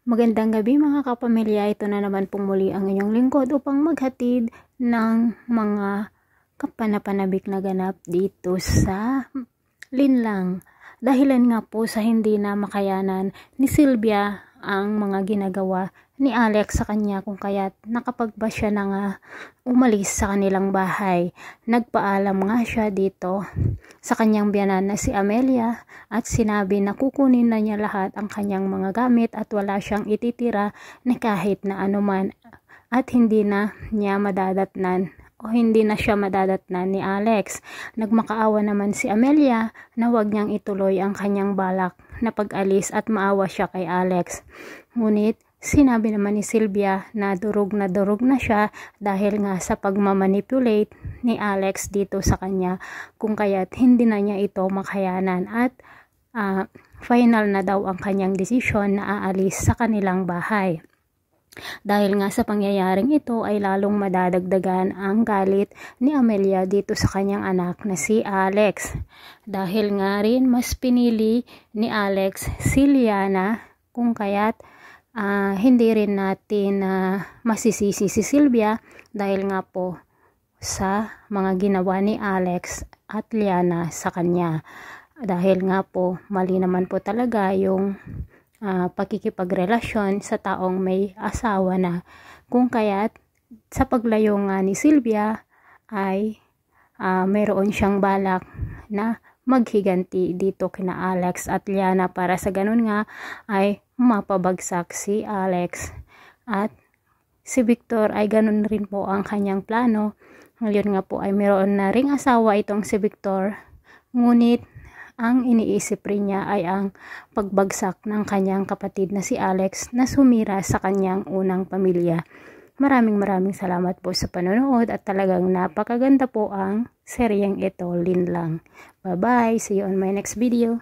Magandang gabi mga kapamilya, ito na naman pong muli ang inyong lingkod upang maghatid ng mga kapanapanabik na ganap dito sa Linlang. Dahilan nga po sa hindi na makayanan ni Sylvia ang mga ginagawa ni Alex sa kanya kung kaya't nakapagba siya na nga umalis sa kanilang bahay. Nagpaalam nga siya dito sa kanyang biyanan na si Amelia at sinabi na kukunin na niya lahat ang kanyang mga gamit at wala siyang ititira na kahit na anuman at hindi na niya madadatnan o hindi na siya madadatnan ni Alex. Nagmakaawa naman si Amelia na wag niyang ituloy ang kanyang balak na pag-alis at maawa siya kay Alex. Ngunit sinabi naman ni Sylvia na durog na siya dahil nga sa pagmamanipulate ni Alex dito sa kanya kung kaya't hindi na niya ito makayanan at final na daw ang kanyang desisyon na aalis sa kanilang bahay. Dahil nga sa pangyayaring ito ay lalong madadagdagan ang galit ni Amelia dito sa kanyang anak na si Alex. Dahil nga rin mas pinili ni Alex si Liana kung kaya't hindi rin natin masisisi si Sylvia dahil nga po sa mga ginawa ni Alex at Liana sa kanya. Dahil nga po mali naman po talaga yung pakikipagrelasyon sa taong may asawa na kung kaya't sa paglayo nga ni Sylvia ay mayroon siyang balak na maghiganti dito kina Alex at Liana para sa ganun nga ay mapabagsak si Alex at si Victor ay ganun rin po ang kanyang plano. Ngayon nga po ay mayroon na ring asawa itong si Victor, ngunit ang iniisip rin niya ay ang pagbagsak ng kanyang kapatid na si Alex na sumira sa kanyang unang pamilya. Maraming salamat po sa panonood at talagang napakaganda po ang seryeng ito, Linlang. Bye bye, see you on my next video.